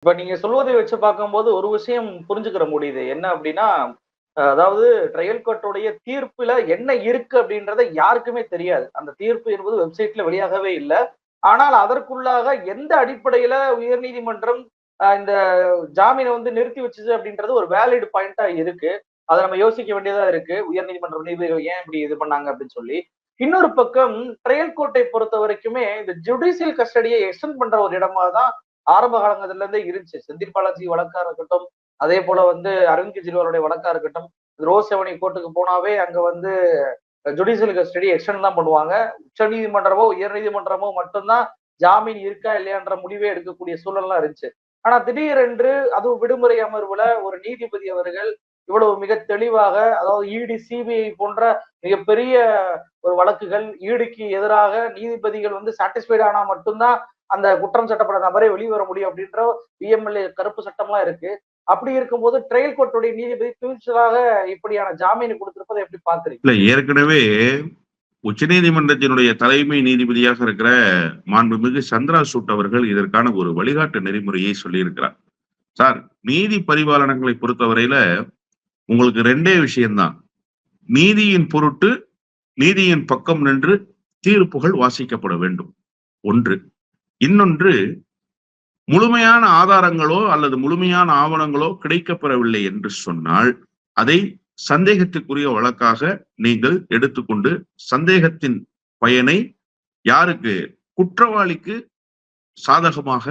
இப்ப நீங்க சொல்வதை வச்சு பார்க்கும்போது ஒரு விஷயம் புரிஞ்சுக்கிற முடியுது. என்ன அப்டின்னா, அதாவது ட்ரையல் கோர்ட்டோடைய தீர்ப்புல என்ன இருக்கு அப்டின்றத யாருக்குமே தெரியாது. அந்த தீர்ப்பு என்பது வெப்சைட்ல வெளியாகவே இல்ல. ஆனால் அதற்குள்ளாக எந்த அடிப்படையில உயர்நீதிமன்றம் இந்த ஜாமீன வந்து நிறுத்தி வச்சுச்சு அப்டின்றது ஒரு வேலிட் பாயிண்ட்டா இருக்கு. அத நம்ம யோசிக்க வேண்டியதா இருக்கு. உயர்நீதிமன்ற நீதிபதிகள் ஏன் இப்படி இது பண்ணாங்க அப்டின்னு சொல்லி. இன்னொரு பக்கம் ட்ரையல் கோர்ட்டை பொறுத்தவரைக்குமே இந்த ஜுடிஷியல் கஸ்டடிய எக்ஸ்டெண்ட் பண்ற ஒரு இடமா தான் ஆரம்ப காலங்கள்ல இருந்தே இருந்துச்சு. செந்தில் பாலாஜி வழக்கா இருக்கட்டும், அதே போல வந்து அரவிந்த் கெஜ்ரிவாலுடைய வழக்கா இருக்கட்டும், ரோஸ் செவனி கோர்ட்டுக்கு போனாவே அங்க வந்து ஜுடிஷியல் கஸ்டடி எக்ஸ்டெண்ட் தான் பண்ணுவாங்க. உச்சநீதிமன்றமோ, உயர்நீதிமன்றமோ மட்டும்தான் ஜாமீன் இருக்கா இல்லையான்ற முடிவே எடுக்கக்கூடிய சூழல்லாம் இருந்துச்சு. ஆனா திடீரென்று அதுவும் விடுமுறை அமர்வுல ஒரு நீதிபதி அவர்கள் இவ்வளவு மிக தெளிவாக, அதாவது இடி, சிபிஐ போன்ற மிகப்பெரிய ஒரு வழக்குகள், ஈடிக்கு எதிராக நீதிபதிகள் வந்து சாட்டிஸ்ஃபைட் ஆனா மட்டும்தான் அந்த குற்றம் சாட்டப்பட்ட நபரே வெளியே வர முடியும் அப்படின்ற பிஎம்எல்ஏ கருப்பு சட்டம்லாம் இருக்கு. அப்படி இருக்கும்போது ட்ரையல் கோர்ட்டுடைய நீதிபதி துணிச்சலாக இப்படியான ஜாமீன் கொடுத்திருப்பதை எப்படி பாக்குறீங்க? இல்ல, ஏற்கனவே உச்சநீதிமன்றத்தினுடைய தலைமை நீதிபதியாக இருக்கிற மாண்புமிகு சந்திராசூட் அவர்கள் இதற்கான ஒரு வழிகாட்டு நெறிமுறையை சொல்லியிருக்கிறார். சார், நீதி பரிபாலனங்களை பொறுத்தவரையில உங்களுக்கு ரெண்டே விஷயம்தான். நீதியின் பொருட்டு நீதியின் பக்கம் நின்று தீர்ப்புகள் வாசிக்கப்பட வேண்டும், ஒன்று. இன்னொன்று, முழுமையான ஆதாரங்களோ அல்லது முழுமையான ஆவணங்களோ கிடைக்கப்பெறவில்லை என்று சொன்னால் அதை சந்தேகத்துக்குரிய வழக்காக நீங்கள் எடுத்துக்கொண்டு சந்தேகத்தின் பயனை யாருக்கு? குற்றவாளிக்கு சாதகமாக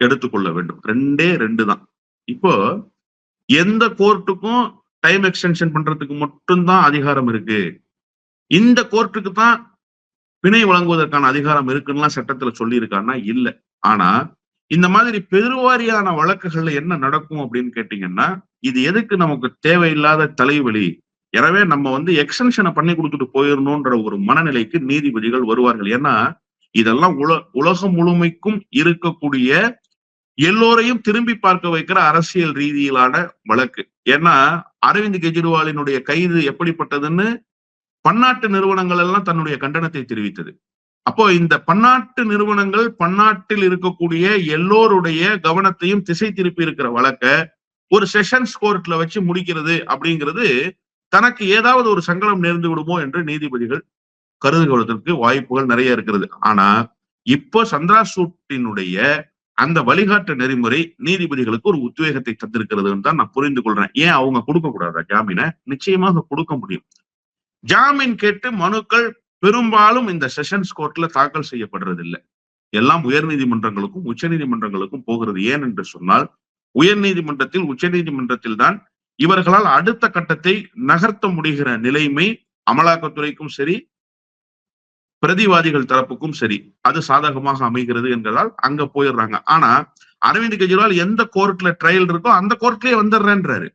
எடுத்துக்கொள்ள வேண்டும். ரெண்டே ரெண்டு தான். இப்போ எந்த கோர்ட்டுக்கும் டைம் எக்ஸ்டென்ஷன் பண்றதுக்கு மட்டும்தான் அதிகாரம் இருக்கு, இந்த கோர்ட்டுக்கு தான் பிணை வழங்குவதற்கான அதிகாரம் இருக்குன்னா சட்டத்துல சொல்லி இருக்கான்னா இல்ல. ஆனா இந்த மாதிரி பெருவாரியான வழக்குகள்ல என்ன நடக்கும் அப்படின்னு கேட்டீங்கன்னா, இது எதுக்கு நமக்கு தேவையில்லாத தலைவலி, எனவே நம்ம வந்து எக்ஸ்டென்ஷனை பண்ணி கொடுத்துட்டு போயிடணும்ன்ற ஒரு மனநிலைக்கு நீதிபதிகள் வருவார்கள். ஏன்னா இதெல்லாம் உலகம் முழுமைக்கும் இருக்கக்கூடிய எல்லோரையும் திரும்பி பார்க்க வைக்கிற அரசியல் ரீதியிலான வழக்கு. ஏன்னா அரவிந்த் கெஜ்ரிவாலினுடைய கைது எப்படிப்பட்டதுன்னு பன்னாட்டு நிறுவனங்கள் எல்லாம் தன்னுடைய கண்டனத்தை தெரிவித்தது. அப்போ இந்த பன்னாட்டு நிறுவனங்கள் பன்னாட்டில் இருக்கக்கூடிய எல்லோருடைய கவனத்தையும் திசை திருப்பி இருக்கிற வழக்க ஒரு செஷன்ஸ் கோர்ட்ல வச்சு முடிக்கிறது அப்படிங்கிறது தனக்கு ஏதாவது ஒரு சங்கடம் நேர்ந்து விடுமோ என்று நீதிபதிகள் கருதுவதற்கு வாய்ப்புகள் நிறைய இருக்கிறது. ஆனா இப்போ சந்திராசூட்டினுடைய அந்த வழிகாட்டு நெறிமுறை நீதிபதிகளுக்கு ஒரு உத்வேகத்தை தந்திருக்கிறதுன்னு தான் நான் புரிந்து கொள்றேன். ஏன் அவங்க கொடுக்க கூடாதா ஜாமீனை? நிச்சயமாக கொடுக்க முடியும். ஜாமீன் கேட்டு மனுக்கள் பெரும்பாலும் இந்த செஷன்ஸ் கோர்ட்ல தாக்கல் செய்யப்படுறது இல்லை. எல்லாம் உயர் நீதிமன்றங்களுக்கும் உச்ச நீதிமன்றங்களுக்கும் போகிறது. ஏன் என்று சொன்னால் உயர் நீதிமன்றத்தில் உச்ச நீதிமன்றத்தில் தான் இவர்களால் அடுத்த கட்டத்தை நகர்த்த முடிகிற நிலைமை அமலாக்கத்துறைக்கும் சரி பிரதிவாதிகள் தரப்புக்கும் சரி அது சாதகமாக அமைகிறது என்பதால் அங்க போயிடுறாங்க. ஆனா அரவிந்த் கெஜ்ரிவால் எந்த கோர்ட்ல ட்ரையல் இருக்கோ அந்த கோர்ட்லயே வந்துடுறேன்றாரு.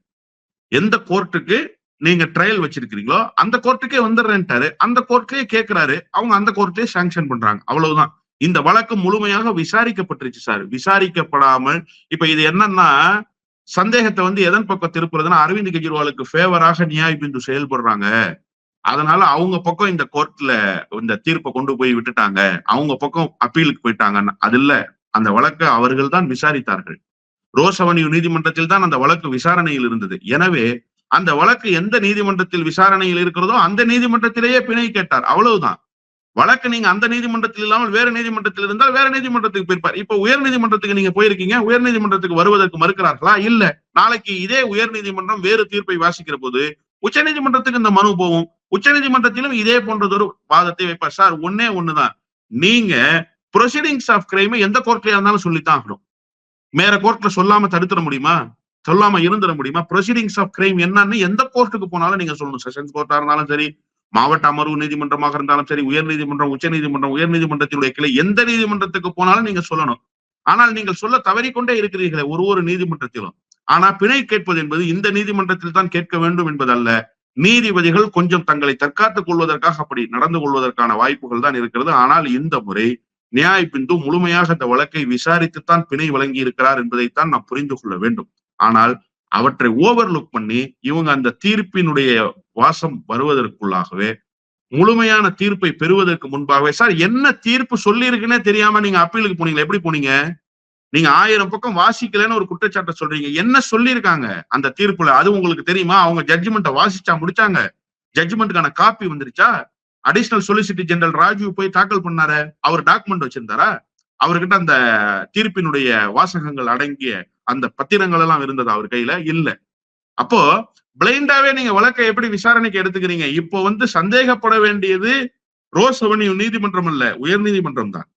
எந்த கோர்ட்டுக்கு நீங்க ட்ரையல் வச்சிருக்கீங்களோ அந்த கோர்ட்டுக்கே வந்துடுறேன்ட்டாரு. அந்த கோர்ட்லயே கேட்கிறாரு, அவங்க அந்த கோர்ட்லயே சாங்ஷன் பண்றாங்க. அவ்வளவுதான். இந்த வழக்கு முழுமையாக விசாரிக்கப்பட்டுருச்சு சார். விசாரிக்கப்படாமல் இப்ப இது என்னன்னா சந்தேகத்தை வந்து எதன் பக்கம் திருப்புறதுன்னா அரவிந்த் கெஜ்ரிவாலுக்கு ஃபேவராக நியாய் பிந்து செயல்படுறாங்க, அதனால அவங்க பக்கம் இந்த கோர்ட்ல இந்த தீர்ப்பை கொண்டு போய் விட்டுட்டாங்க, அவங்க பக்கம் அப்பீலுக்கு போயிட்டாங்க. அது இல்ல, அந்த வழக்கை அவர்கள் தான் விசாரித்தார்கள். ரோஸ் அவென்யூ நீதிமன்றத்தில் தான் அந்த வழக்கு விசாரணையில் இருந்தது. எனவே அந்த வழக்கு எந்த நீதிமன்றத்தில் விசாரணையில் இருக்கிறதோ அந்த நீதிமன்றத்திலேயே பிணை கேட்டார். அவ்வளவுதான். வழக்கு நீங்க அந்த நீதிமன்றத்தில் இல்லாமல் வேற நீதிமன்றத்தில் இருந்தால் வேற நீதிமன்றத்துக்கு போயிருப்பார். இப்ப உயர் நீதிமன்றத்துக்கு நீங்க போயிருக்கீங்க, உயர் நீதிமன்றத்துக்கு வருவதற்கு மறுக்கிறார்களா? இல்ல. நாளைக்கு இதே உயர் நீதிமன்றம் வேறு தீர்ப்பை வாசிக்கிற போது உச்ச நீதிமன்றத்துக்கு இந்த மனு போகும். உச்ச நீதிமன்றத்திலும் இதே போன்றதொரு வாதத்தை வைப்பார். சார், ஒன்னே ஒண்ணுதான், நீங்க ப்ரொசீடிங்ஸ் ஆஃப் கிரைம் எந்த கோர்ட்லயா இருந்தாலும் சொல்லித்தான் ஆகணும். மேற கோர்ட்ல சொல்லாம தடுத்துட முடியுமா? சொல்லாம இருந்துட முடியுமா? ப்ரொசீடிங்ஸ் ஆஃப் கிரைம் என்னன்னு எந்த கோர்ட்டுக்கு போனாலும் நீங்க சொல்லணும். செஷன்ஸ் கோர்ட்டா இருந்தாலும் சரி, மாவட்ட அமர்வு நீதிமன்றமாக இருந்தாலும் சரி, உயர் நீதிமன்றம், உச்ச நீதிமன்றம், உயர் நீதிமன்றத்தினுடைய கிளை எந்த நீதிமன்றத்துக்கு போனாலும் நீங்க சொல்லணும். ஆனால் நீங்கள் சொல்ல தவறிக்கொண்டே இருக்கிறீர்களே ஒரு நீதிமன்றத்திலும். ஆனா பிணை கேட்பது என்பது இந்த நீதிமன்றத்தில் தான் கேட்க வேண்டும் என்பதல்ல. நீதிபதிகள் கொஞ்சம் தங்களை தற்காத்துக் கொள்வதற்காக அப்படி நடந்து கொள்வதற்கான வாய்ப்புகள் தான் இருக்கிறது. ஆனால் இந்த முறை நியாய் பிந்து முழுமையாக இந்த வழக்கை விசாரித்துத்தான் பிணை வழங்கி இருக்கிறார் என்பதைத்தான் நாம் புரிந்து கொள்ள வேண்டும். ஆனால் அவற்றை ஓவர்லுக் பண்ணி இவங்க அந்த தீர்ப்பினுடைய வாசம் வருவதற்குள்ளாகவே முழுமையான தீர்ப்பை பெறுவதற்கு முன்பாகவே, சார் என்ன தீர்ப்பு சொல்லி இருக்குன்னே தெரியாம நீங்க அப்பீலுக்கு போனீங்களா? எப்படி போனீங்க? நீங்க 1000 பக்கம் வாசிக்கலன்னு ஒரு குற்றச்சாட்டை சொல்றீங்க. என்ன சொல்லியிருக்காங்க அந்த தீர்ப்புல? அது உங்களுக்கு தெரியுமா? அவங்க ஜட்ஜ்மெண்ட்டை வாசிச்சா முடிச்சாங்க? ஜட்ஜ்மெண்ட்டுக்கான காப்பி வந்துருச்சா? அடிஷனல் சொலிசிட்டர் ஜெனரல் ராஜீவ் போய் தாக்கல் பண்ணாரு. அவர் டாக்குமெண்ட் வச்சிருந்தாரா? அவர்கிட்ட அந்த தீர்ப்பினுடைய வாசகங்கள் அடங்கிய அந்த பத்திரங்கள் எல்லாம் இருந்தது அவர் கையில? இல்ல. அப்போ பிளைண்டாவே நீங்க வழக்கை எப்படி விசாரணைக்கு எடுத்துக்கிறீங்க? இப்போ சந்தேகப்பட வேண்டியது ரோஸ் அவென்யூ நீதிமன்றம் இல்ல, உயர் நீதிமன்றம் தான்.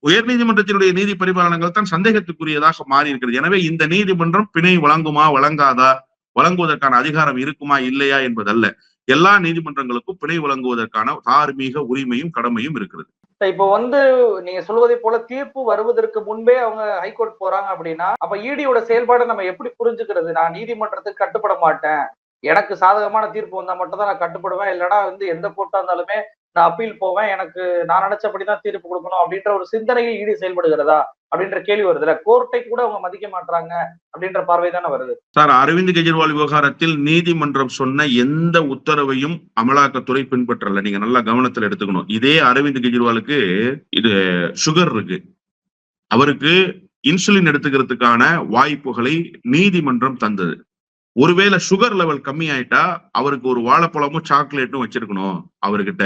உயர் நீதிமன்றத்தினுடைய நீதி பரிபாலனங்கள் தான் சந்தேகத்துக்குரியதாக மாறி இருக்கிறது. எனவே இந்த நீதிமன்றம் பிணை வழங்குமா வழங்காதா, வழங்குவதற்கான அதிகாரம் இருக்குமா இல்லையா என்பதல்ல. எல்லா நீதிமன்றங்களுக்கும் பிணை வழங்குவதற்கான தார்மீக உரிமையும் கடமையும் இருக்கிறது. இப்போ நீங்க சொல்வதை போல தீர்ப்பு வருவதற்கு முன்பே அவங்க ஹைகோர்ட் போறாங்க அப்படின்னா, அப்ப ஈடியோட செயல்பாடை நம்ம எப்படி புரிஞ்சுக்கிறது? நான் நீதிமன்றத்துக்கு கட்டுப்பட மாட்டேன், எனக்கு சாதகமான தீர்ப்பு வந்தா மட்டும் தான் நான் கட்டுப்படுவேன், இல்லைன்னா எந்த கோர்ட்டா இருந்தாலுமே நான் அப்பீல் போவேன், எனக்கு நான் நினைச்சபடிதான் தீர்ப்பு கொடுக்கணும் அப்படின்ற ஒரு சிந்தனையில் ஈடி செயல்படுகிறதா அப்படின்ற கேள்வி வருதுல்ல. கோர்ட்டை கூட அவங்க மதிக்க மாட்டாங்க அப்படின்ற பார்வை தானே வருது. சார், அரவிந்த் கெஜ்ரிவால் விவகாரத்தில் நீதிமன்றம் சொன்ன எந்த உத்தரவையும் அமலாக்கத்துறை பின்பற்றல. நீங்க நல்லா கவனத்துல எடுத்துக்கணும். இதே அரவிந்த் கெஜ்ரிவாலுக்கு இது சுகர் இருக்கு. அவருக்கு இன்சுலின் எடுத்துக்கிறதுக்கான வாய்ப்புகளை நீதிமன்றம் தந்தது. ஒருவேளை சுகர் லெவல் கம்மி ஆயிட்டா அவருக்கு ஒரு வாழைப்பழமும் சாக்லேட்டும் வச்சிருக்கணும் அவர்கிட்ட.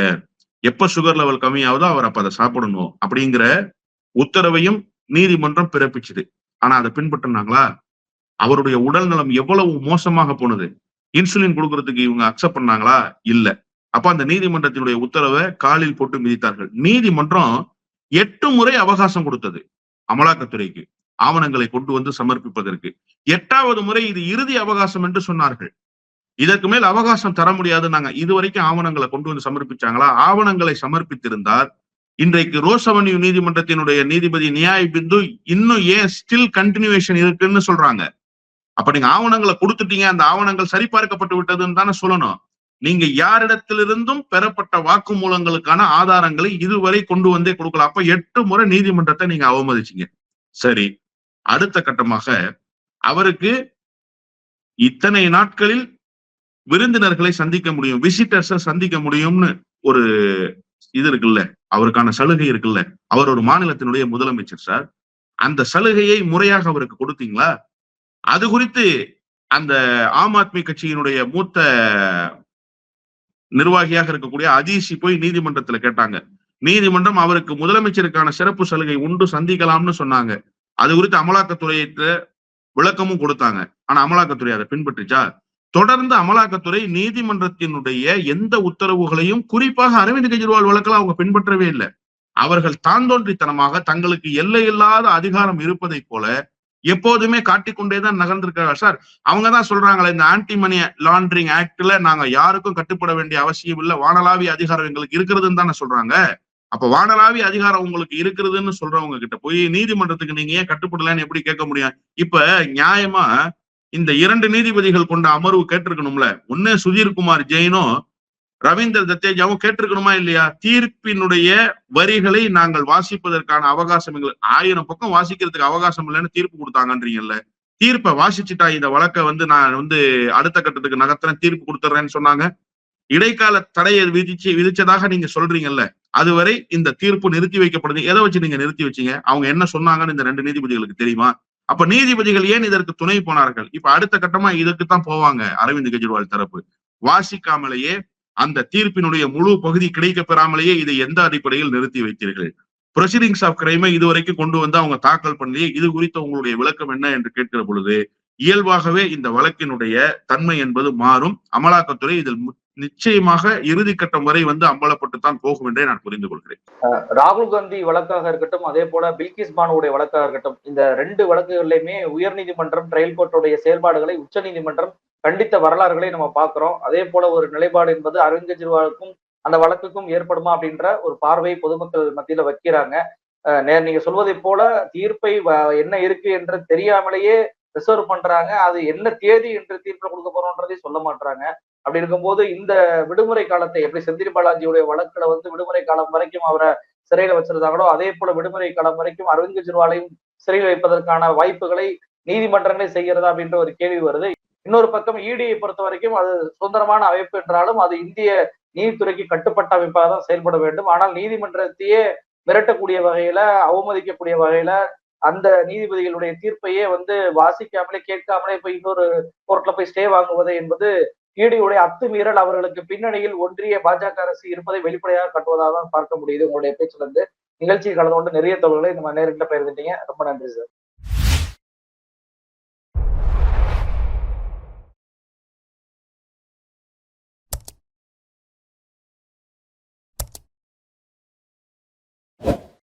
எப்ப சுகர் லெவல் கம்மி ஆகுதோ அவர் அப்ப அதை சாப்பிடணும் அப்படிங்கிற உத்தரவையும் நீதிமன்றம் பிறப்பிச்சுது. ஆனா அதை பின்பற்றினாங்களா? அவருடைய உடல் நலம் எவ்வளவு மோசமாக போனது. இன்சுலின் கொடுக்கறதுக்கு இவங்க அக்செப்ட் பண்ணாங்களா? இல்ல. அப்ப அந்த நீதிமன்றத்தினுடைய உத்தரவை காலில் போட்டு மிதித்தார்கள். நீதிமன்றம் 8 முறை அவகாசம் கொடுத்தது அமலாக்கத்துறைக்கு ஆவணங்களை கொண்டு சமர்ப்பிப்பதற்கு. 8வது முறை இது இறுதி அவகாசம் என்று சொன்னார்கள். இதற்கு மேல் அவகாசம் தர முடியாது. நாங்க இதுவரைக்கும் ஆவணங்களை கொண்டு சமர்ப்பிச்சாங்களா? ஆவணங்களை சமர்ப்பித்திருந்தால் இன்றைக்கு ரோஸ் அவென்யூ நீதிமன்றத்தினுடைய நீதிபதி நியாய் பிந்து இன்னும் ஏன் ஸ்டில் கண்டினியூவேஷன் இருக்குன்னு சொல்றாங்க. அப்ப நீங்க ஆவணங்களை கொடுத்துட்டீங்க, அந்த ஆவணங்கள் சரிபார்க்கப்பட்டு விட்டதுன்னு தானே சொல்லணும். நீங்க யாரிடத்திலிருந்தும் பெறப்பட்ட வாக்குமூலங்களுக்கான ஆதாரங்களை இதுவரை கொண்டு வந்தே கொடுக்கலாம். அப்ப 8 முறை நீதிமன்றத்தை நீங்க அவமதிச்சீங்க. சரி, அடுத்த கட்டமாக அவருக்கு இத்தனை நாட்களில் விருந்தினர்களை சந்திக்க முடியும், விசிட்டர்ஸை சந்திக்க முடியும்னு ஒரு இது இருக்குல்ல, அவருக்கான சலுகை இருக்குல்ல. அவர் ஒரு மாநிலத்தினுடைய முதலமைச்சர் சார். அந்த சலுகையை முறையாக அவருக்கு கொடுத்தீங்களா? அது குறித்து அந்த ஆம் ஆத்மி கட்சியினுடைய மூத்த நிர்வாகியாக இருக்கக்கூடிய அதிசி போய் நீதிமன்றத்துல கேட்டாங்க. நீதிமன்றம் அவருக்கு முதலமைச்சருக்கான சிறப்பு சலுகை உண்டு, சந்திக்கலாம்னு சொன்னாங்க. அது குறித்து அமலாக்கத்துறையிட்ட விளக்கமும் கொடுத்தாங்க. ஆனா அமலாக்கத்துறை அதை பின்பற்றிச்சா? தொடர்ந்து அமலாக்கத்துறை நீதிமன்றத்தினுடைய எந்த உத்தரவுகளையும், குறிப்பாக அரவிந்த் கெஜ்ரிவால் வழக்கில் அவங்க பின்பற்றவே இல்லை. அவர்கள் தாந்தோன்றித்தனமாக தங்களுக்கு எல்லையில்லாத அதிகாரம் இருப்பதை போல எப்போதுமே காட்டிக்கொண்டேதான் நகர்ந்திருக்கிறார் சார். அவங்கதான் சொல்றாங்களே, இந்த ஆன்டி மணி லாண்டரிங் ஆக்ட்ல நாங்க யாருக்கும் கட்டுப்பட வேண்டிய அவசியம் இல்லை, வானளாவிய அதிகாரம் எங்களுக்கு இருக்கிறதுன்னு தானே சொல்றாங்க. அப்ப வானளாவிய அதிகாரம் உங்களுக்கு இருக்கிறதுன்னு சொல்றவங்க கிட்ட போய் நீதிமன்றத்துக்கு நீங்க ஏன் கட்டுப்படலன்னு எப்படி கேட்க முடியும்? இப்ப நியாயமா இந்த 2 நீதிபதிகள் கொண்ட அமர்வு கேட்டிருக்கணும்ல. ஒண்ணு சுதீர்குமார் ஜெயினும் ரவீந்தர் தத்தேஜாவும் கேட்டிருக்கணுமா இல்லையா? தீர்ப்பினுடைய வரிகளை நாங்கள் வாசிப்பதற்கான அவகாசம் எங்களுக்கு 1000 பக்கம் வாசிக்கிறதுக்கு அவகாசம் இல்லைன்னு தீர்ப்பு கொடுத்தாங்கன்றீங்கல்ல. தீர்ப்பை வாசிச்சுட்டா இந்த வழக்கை நான் அடுத்த கட்டத்துக்கு நகர்த்துறேன், தீர்ப்பு கொடுத்துறேன்னு சொன்னாங்க. இடைக்கால தடையை விதிச்சதாக நீங்க சொல்றீங்கல்ல. அதுவரை இந்த தீர்ப்பு நிறுத்தி வைக்கப்படுது. எதை வச்சு நீங்க நிறுத்தி வச்சீங்க? அவங்க என்ன சொன்னாங்கன்னு இந்த 2 நீதிபதிகளுக்கு தெரியுமா? அப்ப நீதிபதிகள் ஏன் இதற்கு துணை போனார்கள்? இப்ப அடுத்த கட்டமா இதுக்குத்தான் போவாங்க அரவிந்த் கெஜ்ரிவால் தரப்பு. வாசிக்காமலேயே அந்த தீர்ப்பினுடைய முழு பகுதி கிடைக்க பெறாமலேயே இதை எந்த அடிப்படையில் நிறுத்தி வைத்தீர்கள்? ப்ரொசீடிங்ஸ் ஆஃப் கிரைமை இதுவரைக்கும் கொண்டு அவங்க தாக்கல் பண்ணி இது குறித்த உங்களுடைய விளக்கம் என்ன என்று கேட்கிற பொழுது இயல்பாகவே இந்த வழக்கினுடைய தன்மை என்பது மாறும். அமலாக்கத்துறை இதில் நிச்சயமாக இறுதி கட்டம் வரை அம்பலப்பட்டுத்தான் போகும் என்றே நான் புரிந்து கொள்கிறேன். ராகுல் காந்தி வழக்காக இருக்கட்டும், அதே போல பில்கிஸ் பானுடைய வழக்காக இருக்கட்டும், இந்த 2 வழக்குகள்லையுமே உயர் நீதிமன்றம் ட்ரையல் கோர்ட்டுடைய செயல்பாடுகளை உச்ச நீதிமன்றம் கண்டித்த வரலாறுகளை நம்ம பாக்குறோம். அதே போல ஒரு நிலைப்பாடு என்பது அரவிந்த் கெஜ்ரிவாலுக்கும் அந்த வழக்குக்கும் ஏற்படுமா அப்படின்ற ஒரு பார்வை பொதுமக்கள் மத்தியில வைக்கிறாங்க. நீங்க சொல்வதை போல தீர்ப்பை என்ன இருக்கு என்று தெரியாமலேயே ரிசர்வ் பண்றாங்க. அது என்ன தேதி என்று தீர்ப்பு கொடுக்க போறோம்ன்றதையும் சொல்ல மாட்டாங்க. அப்படி இருக்கும்போது இந்த விடுமுறை காலத்தை எப்படி செந்தில் பாலாஜியுடைய வழக்குல விடுமுறை காலம் வரைக்கும் அவரை சிறையில வச்சிருந்தாங்களோ, அதே போல விடுமுறை காலம் வரைக்கும் அரவிந்த் கெஜ்ரிவாலையும் சிறையில் வைப்பதற்கான வாய்ப்புகளை நீதிமன்றங்களே செய்கிறதா அப்படின்ற ஒரு கேள்வி வருது. இன்னொரு பக்கம் இடியை பொறுத்த வரைக்கும் அது சுதந்திரமான அமைப்பு என்றாலும் அது இந்திய நீதித்துறைக்கு கட்டுப்பட்ட அமைப்பாக தான் செயல்பட வேண்டும். ஆனால் நீதிமன்றத்தையே மிரட்டக்கூடிய வகையில, அவமதிக்கக்கூடிய வகையில அந்த நீதிபதிகளுடைய தீர்ப்பையே வந்து வாசிக்காமலே கேட்காமலே போய் இன்னொரு கோர்ட்ல போய் ஸ்டே வாங்குவது என்பது ஈடியுடைய அத்துமீறல், அவர்களுக்கு பின்னணியில் ஒன்றிய பாஜக அரசு இருப்பதை வெளிப்படையாக காட்டுவதாக தான் பார்க்க முடியுது உங்களுடைய பேச்சுல இருந்து. நிகழ்ச்சியில் கலந்து கொண்டு நிறைய தகவல்களை நம்ம நேரில் பகிர்ந்துட்டீங்க. ரொம்ப நன்றி சார்.